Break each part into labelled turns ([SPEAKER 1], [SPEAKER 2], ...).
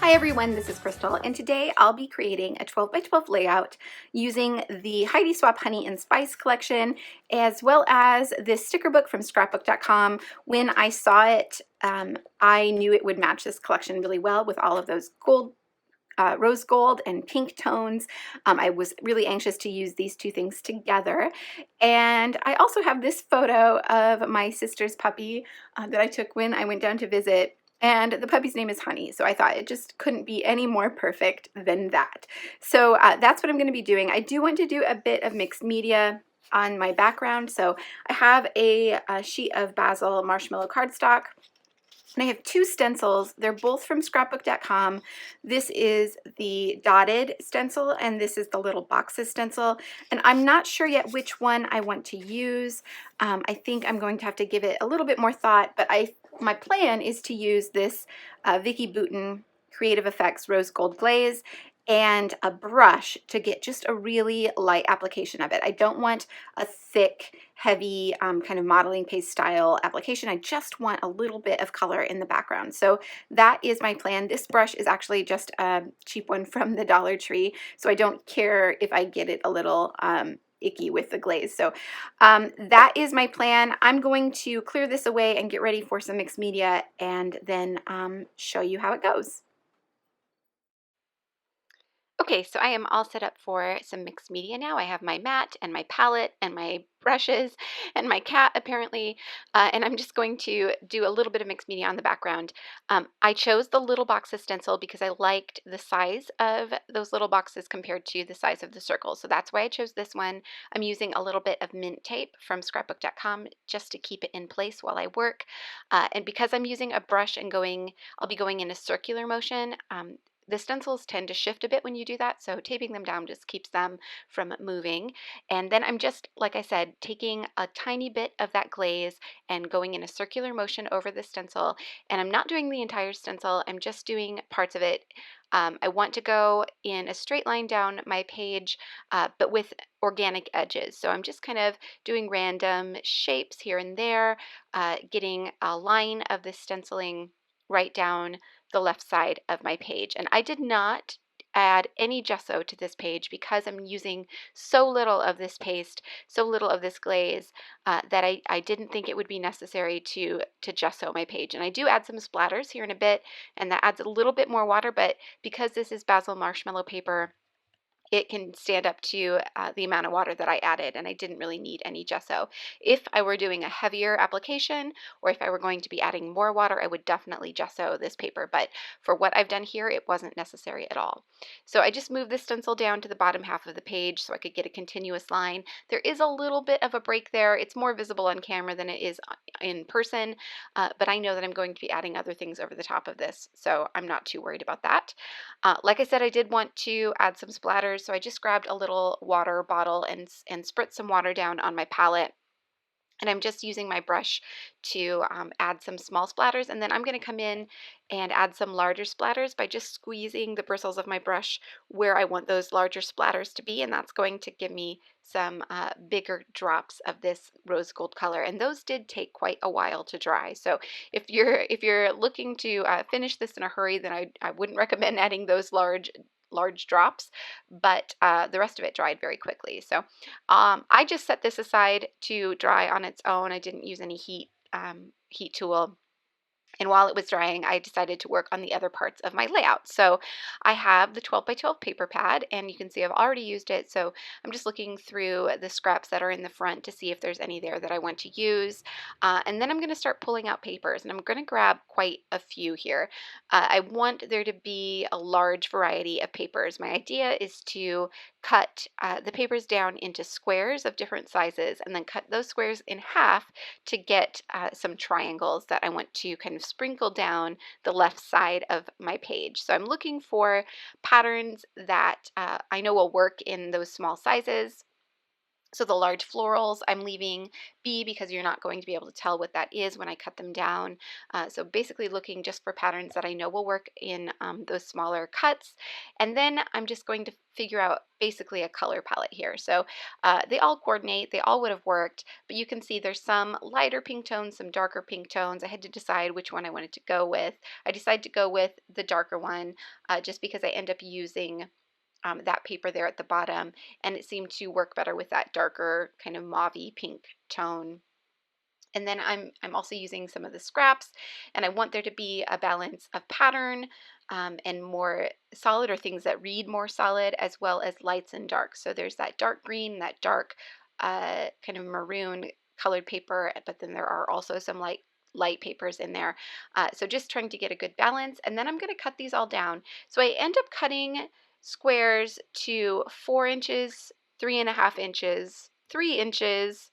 [SPEAKER 1] Hi everyone, this is Crystal, and today I'll be creating a 12 by 12 layout using the Heidi Swap Honey and Spice collection, as well as this sticker book from scrapbook.com. When I saw it, I knew it would match this collection really well with all of those rose gold and pink tones. I was really anxious to use these two things together. And I also have this photo of my sister's puppy that I took when I went down to visit. And the puppy's name is Honey, so I thought it just couldn't be any more perfect than that. So that's what I'm going to be doing. I do want to do a bit of mixed media on my background. So I have a sheet of basil marshmallow cardstock. And I have two stencils. They're both from scrapbook.com. This is the dotted stencil and this is the little boxes stencil. And I'm not sure yet which one I want to use. I think I'm going to have to give it a little bit more thought, but my plan is to use this Vicki Boutin Creative Effects Rose Gold Glaze and a brush to get just a really light application of it. I don't want a thick, heavy kind of modeling paste style application. I just want a little bit of color in the background. So that is my plan. This brush is actually just a cheap one from the Dollar Tree, so I don't care if I get it a little icky with the glaze. So that is my plan. I'm going to clear this away and get ready for some mixed media and then show you how it goes. Okay, so I am all set up for some mixed media now. I have my mat and my palette and my brushes and my cat apparently, and I'm just going to do a little bit of mixed media on the background. I chose the little boxes stencil because I liked the size of those little boxes compared to the size of the circle, so that's why I chose this one. I'm using a little bit of mint tape from scrapbook.com just to keep it in place while I work, and because I'm using a brush and I'll be going in a circular motion. The stencils tend to shift a bit when you do that, so taping them down just keeps them from moving. And then I'm just, like I said, taking a tiny bit of that glaze and going in a circular motion over the stencil. And I'm not doing the entire stencil, I'm just doing parts of it. I want to go in a straight line down my page, but with organic edges. So I'm just kind of doing random shapes here and there, getting a line of the stenciling right down the left side of my page. And I did not add any gesso to this page because I'm using so little of this paste, so little of this glaze, that I didn't think it would be necessary to gesso my page. And I do add some splatters here in a bit, and that adds a little bit more water, but because this is basil marshmallow paper, it can stand up to the amount of water that I added, and I didn't really need any gesso. If I were doing a heavier application, or if I were going to be adding more water, I would definitely gesso this paper, but for what I've done here, it wasn't necessary at all. So I just moved the stencil down to the bottom half of the page so I could get a continuous line. There is a little bit of a break there. It's more visible on camera than it is in person, but I know that I'm going to be adding other things over the top of this, so I'm not too worried about that. Like I said, I did want to add some splatters, so I just grabbed a little water bottle and spritzed some water down on my palette. And I'm just using my brush to add some small splatters, and then I'm going to come in and add some larger splatters by just squeezing the bristles of my brush where I want those larger splatters to be, and that's going to give me some bigger drops of this rose gold color. And those did take quite a while to dry, so if you're looking to finish this in a hurry, then I wouldn't recommend adding those large drops, but the rest of it dried very quickly. So I just set this aside to dry on its own. I didn't use any heat tool. And while it was drying, I decided to work on the other parts of my layout. So I have the 12 by 12 paper pad, and you can see I've already used it. So I'm just looking through the scraps that are in the front to see if there's any there that I want to use. And then I'm going to start pulling out papers, and I'm going to grab quite a few here. I want there to be a large variety of papers. My idea is to cut the papers down into squares of different sizes and then cut those squares in half to get some triangles that I want to kind of sprinkle down the left side of my page. So I'm looking for patterns that I know will work in those small sizes. So the large florals I'm leaving be because you're not going to be able to tell what that is when I cut them down. So basically looking just for patterns that I know will work in those smaller cuts. And then I'm just going to figure out basically a color palette here. So they all coordinate, they all would have worked, but you can see there's some lighter pink tones, some darker pink tones. I had to decide which one I wanted to go with. I decided to go with the darker one just because I end up using that paper there at the bottom, and it seemed to work better with that darker kind of mauve-y pink tone. And then I'm also using some of the scraps, and I want there to be a balance of pattern and more solid, or things that read more solid, as well as lights and darks. So there's that dark green, that dark kind of maroon colored paper, but then there are also some light papers in there. So just trying to get a good balance. And then I'm going to cut these all down. So I end up cutting squares to 4 inches, 3.5 inches, 3 inches,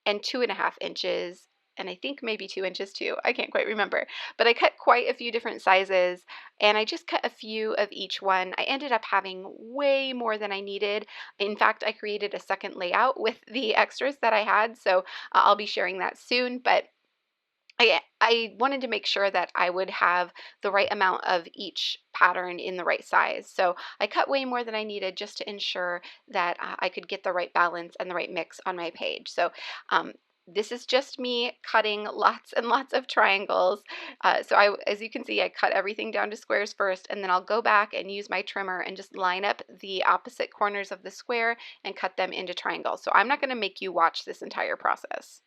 [SPEAKER 1] and 2.5 inches, and I think maybe 2 inches too. I can't quite remember, but I cut quite a few different sizes, and I just cut a few of each one. I ended up having way more than I needed. In fact, I created a second layout with the extras that I had, so I'll be sharing that soon, but I wanted to make sure that I would have the right amount of each pattern in the right size. So I cut way more than I needed just to ensure that I could get the right balance and the right mix on my page. So this is just me cutting lots and lots of triangles. As you can see, I cut everything down to squares first, and then I'll go back and use my trimmer and just line up the opposite corners of the square and cut them into triangles. So I'm not going to make you watch this entire process.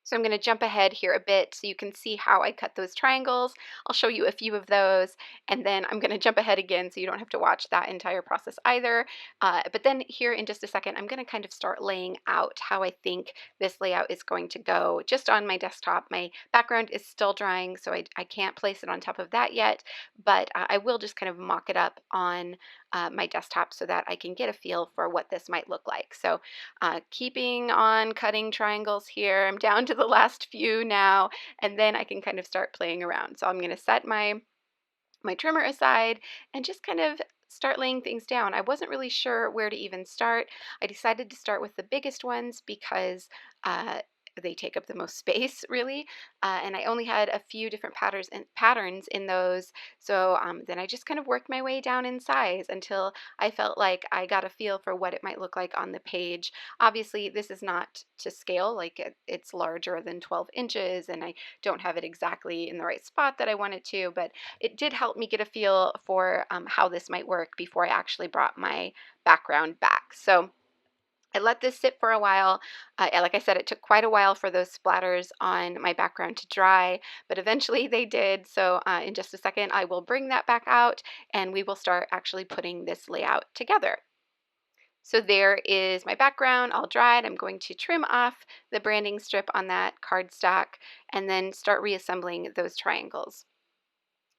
[SPEAKER 1] So I'm going to jump ahead here a bit so you can see how I cut those triangles. I'll show you a few of those, and then I'm going to jump ahead again so you don't have to watch that entire process either. But then here in just a second, I'm going to kind of start laying out how I think this layout is going to go just on my desktop. My background is still drying, so I can't place it on top of that yet, but I will just kind of mock it up on my desktop so that I can get a feel for what this might look like. So keeping on cutting triangles here. I'm down to the last few now, and then I can kind of start playing around. So I'm going to set my trimmer aside and just kind of start laying things down. I wasn't really sure where to even start. I decided to start with the biggest ones because they take up the most space, really, and I only had a few different patterns in those. So then I just kind of worked my way down in size until I felt like I got a feel for what it might look like on the page. Obviously, this is not to scale, like it's larger than 12 inches, and I don't have it exactly in the right spot that I want it to, but it did help me get a feel for how this might work before I actually brought my background back. So I let this sit for a while. Like I said, it took quite a while for those splatters on my background to dry, but eventually they did. So in just a second, I will bring that back out and we will start actually putting this layout together. So there is my background all dried. I'm going to trim off the branding strip on that cardstock and then start reassembling those triangles.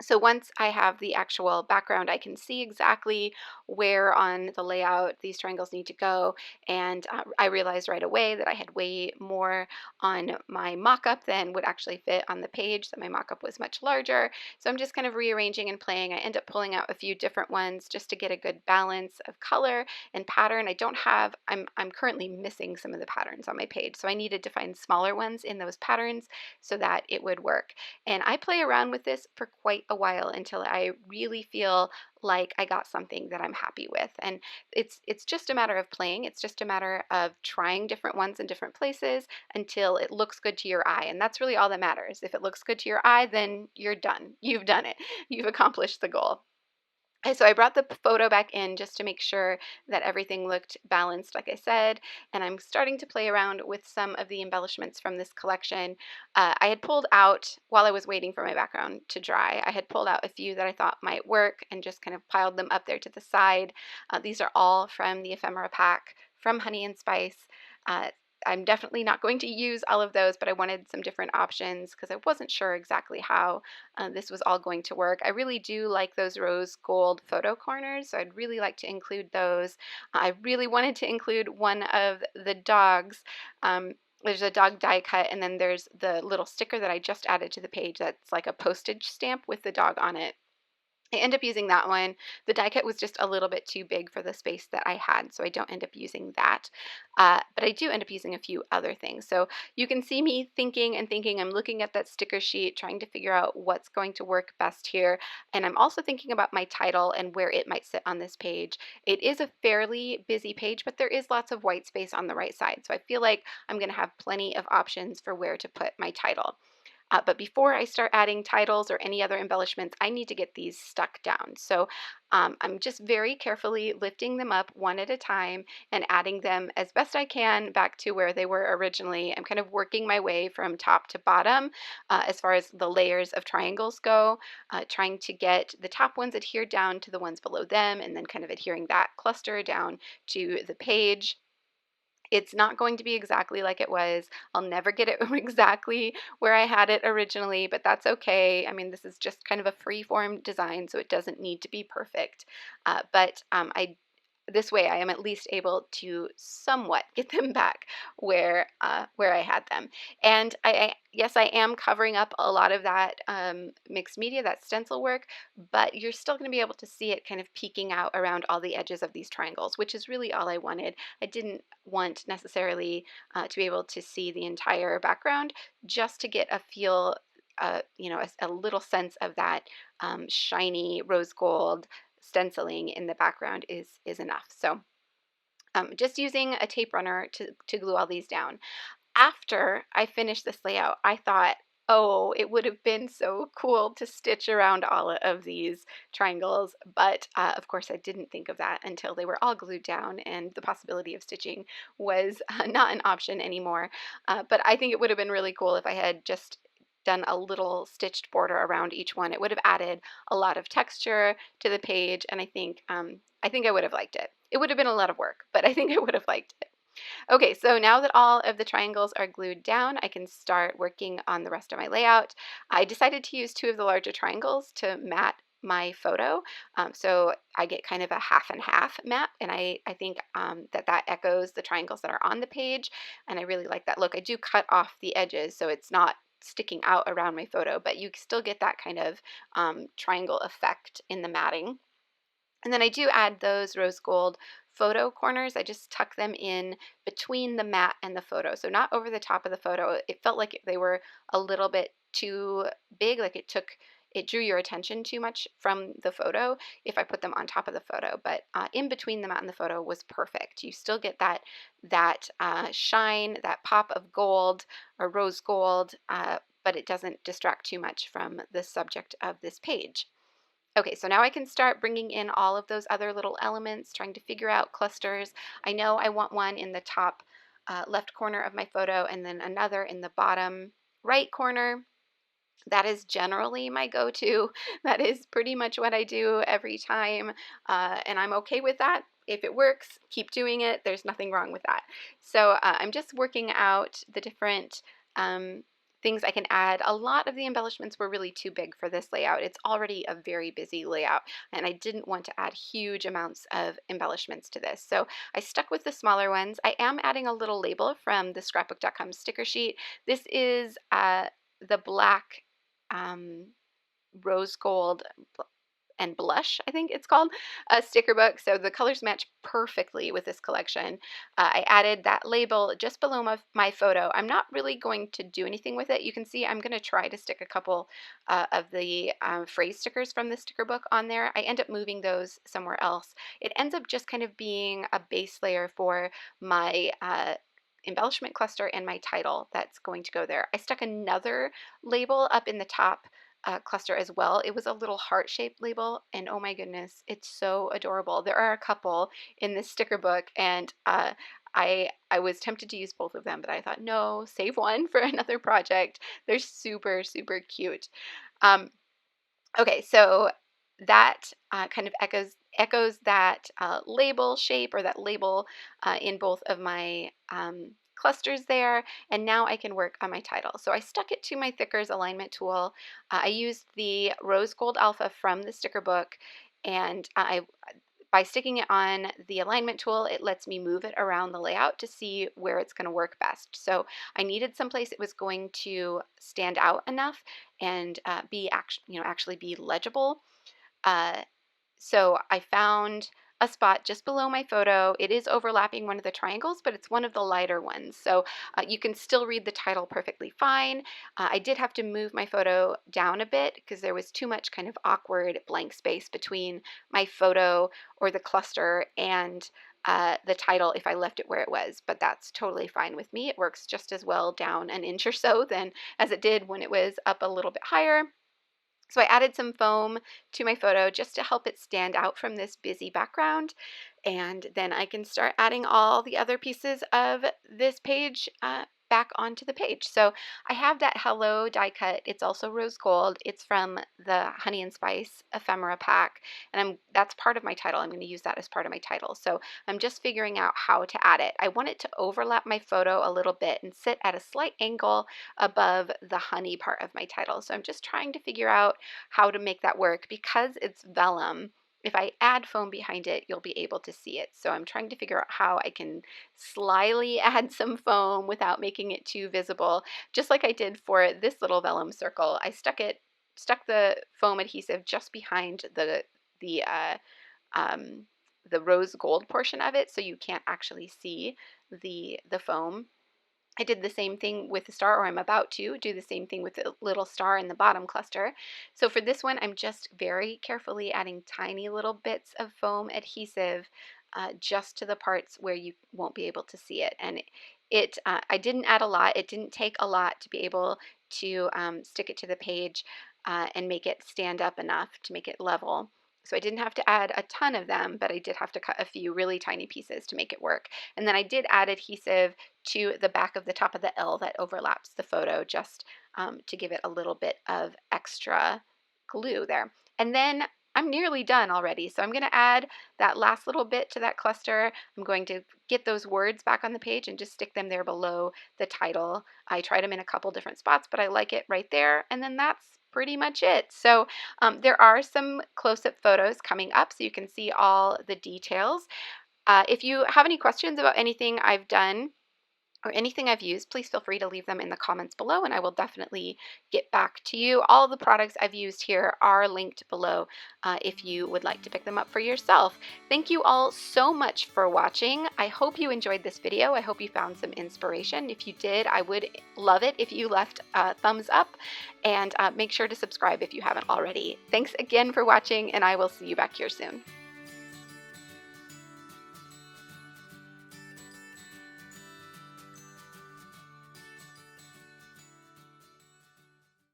[SPEAKER 1] So once I have the actual background, I can see exactly where on the layout these triangles need to go. And I realized right away that I had way more on my mock-up than would actually fit on the page, that my mock-up was much larger. So I'm just kind of rearranging and playing. I end up pulling out a few different ones just to get a good balance of color and pattern. I'm currently missing some of the patterns on my page. So I needed to find smaller ones in those patterns so that it would work. And I play around with this for quite a while until I really feel like I got something that I'm happy with. And it's just a matter of playing. It's just a matter of trying different ones in different places until it looks good to your eye. And that's really all that matters. If it looks good to your eye, then you're done. You've done it. You've accomplished the goal. And so I brought the photo back in just to make sure that everything looked balanced, like I said, and I'm starting to play around with some of the embellishments from this collection. I had pulled out, while I was waiting for my background to dry, I had pulled out a few that I thought might work and just kind of piled them up there to the side. These are all from the ephemera pack from Honey and Spice. I'm definitely not going to use all of those, but I wanted some different options because I wasn't sure exactly how this was all going to work. I really do like those rose gold photo corners, so I'd really like to include those. I really wanted to include one of the dogs. There's a dog die cut, and then there's the little sticker that I just added to the page that's like a postage stamp with the dog on it. I end up using that one. The die cut was just a little bit too big for the space that I had, so I don't end up using that. But I do end up using a few other things. So you can see me thinking and thinking. I'm looking at that sticker sheet, trying to figure out what's going to work best here. And I'm also thinking about my title and where it might sit on this page. It is a fairly busy page, but there is lots of white space on the right side. So I feel like I'm going to have plenty of options for where to put my title. But before I start adding titles or any other embellishments, I need to get these stuck down. So I'm just very carefully lifting them up one at a time and adding them as best I can back to where they were originally. I'm kind of working my way from top to bottom as far as the layers of triangles go, trying to get the top ones adhered down to the ones below them, and then kind of adhering that cluster down to the page. It's not going to be exactly like it was. I'll never get it exactly where I had it originally, but that's okay. I mean, this is just kind of a free-form design, so it doesn't need to be perfect. But this way I am at least able to somewhat get them back where I had them. And yes, I am covering up a lot of that mixed media, that stencil work, but you're still going to be able to see it kind of peeking out around all the edges of these triangles, which is really all I wanted. I didn't want necessarily to be able to see the entire background, just to get a feel, a little sense of that shiny rose gold stenciling in the background is enough. So just using a tape runner to glue all these down. After I finished this layout, I thought, oh, it would have been so cool to stitch around all of these triangles, but of course I didn't think of that until they were all glued down and the possibility of stitching was not an option anymore. But I think it would have been really cool if I had just done a little stitched border around each one. It would have added a lot of texture to the page, and I think I would have liked it. It would have been a lot of work, but I think I would have liked it. Okay, so now that all of the triangles are glued down, I can start working on the rest of my layout. I decided to use two of the larger triangles to mat my photo, so I get kind of a half and half mat, and I think that echoes the triangles that are on the page, and I really like that look. I do cut off the edges so it's not sticking out around my photo, but you still get that kind of triangle effect in the matting. And then I do add those rose gold photo corners. I just tuck them in between the mat and the photo. So not over the top of the photo. It felt like they were a little bit too big, like it drew your attention too much from the photo if I put them on top of the photo. But in between the mat and the photo was perfect. You still get that shine, that pop of gold or rose gold, but it doesn't distract too much from the subject of this page. Okay, so now I can start bringing in all of those other little elements, trying to figure out clusters. I know I want one in the top left corner of my photo and then another in the bottom right corner. That is generally my go-to. That is pretty much what I do every time, and I'm okay with that. If it works, keep doing it. There's nothing wrong with that. So I'm just working out the different things I can add. A lot of the embellishments were really too big for this layout. It's already a very busy layout, and I didn't want to add huge amounts of embellishments to this. So I stuck with the smaller ones. I am adding a little label from the scrapbook.com sticker sheet. This is the black rose gold and blush, I think it's called, a sticker book. So the colors match perfectly with this collection. I added that label just below my photo. I'm not really going to do anything with it. You can see I'm going to try to stick a couple of the phrase stickers from the sticker book on there. I end up moving those somewhere else. It ends up just kind of being a base layer for my embellishment cluster and my title that's going to go there. I stuck another label up in the top cluster as well. It was a little heart-shaped label, and oh my goodness, it's so adorable. There are a couple in this sticker book, and I was tempted to use both of them, but I thought, no, save one for another project. They're super, super cute. Okay, so that kind of echoes that label shape or that label in both of my clusters there, and now I can work on my title. So I stuck it to my Thickers alignment tool. I used the Rose Gold Alpha from the sticker book, and by sticking it on the alignment tool, it lets me move it around the layout to see where it's going to work best. So I needed someplace it was going to stand out enough and actually be legible. So I found a spot just below my photo. It is overlapping one of the triangles, but it's one of the lighter ones. So you can still read the title perfectly fine. I did have to move my photo down a bit because there was too much kind of awkward blank space between my photo or the cluster and the title if I left it where it was, but that's totally fine with me. It works just as well down an inch or so than as it did when it was up a little bit higher. So I added some foam to my photo just to help it stand out from this busy background. And then I can start adding all the other pieces of this page back onto the page. So I have that Hello die cut. It's also rose gold. It's from the Honey and Spice ephemera pack. And that's part of my title. I'm going to use that as part of my title. So I'm just figuring out how to add it. I want it to overlap my photo a little bit and sit at a slight angle above the honey part of my title. So I'm just trying to figure out how to make that work. Because it's vellum, if I add foam behind it, you'll be able to see it. So I'm trying to figure out how I can slyly add some foam without making it too visible, just like I did for this little vellum circle. I stuck the foam adhesive just behind the um, the rose gold portion of it, so you can't actually see the foam. I did the same thing with the star, or I'm about to do the same thing with the little star in the bottom cluster. So for this one, I'm just very carefully adding tiny little bits of foam adhesive just to the parts where you won't be able to see it. And I didn't add a lot. It didn't take a lot to be able to stick it to the page and make it stand up enough to make it level. So I didn't have to add a ton of them, but I did have to cut a few really tiny pieces to make it work. And then I did add adhesive to the back of the top of the L that overlaps the photo, just to give it a little bit of extra glue there. And then I'm nearly done already. So I'm going to add that last little bit to that cluster. I'm going to get those words back on the page and just stick them there below the title. I tried them in a couple different spots, but I like it right there. And then that's pretty much it. So there are some close-up photos coming up so you can see all the details. If you have any questions about anything I've done or anything I've used, please feel free to leave them in the comments below and I will definitely get back to you. All of the products I've used here are linked below if you would like to pick them up for yourself. Thank you all so much for watching. I hope you enjoyed this video. I hope you found some inspiration. If you did, I would love it if you left a thumbs up, and make sure to subscribe if you haven't already. Thanks again for watching, and I will see you back here soon.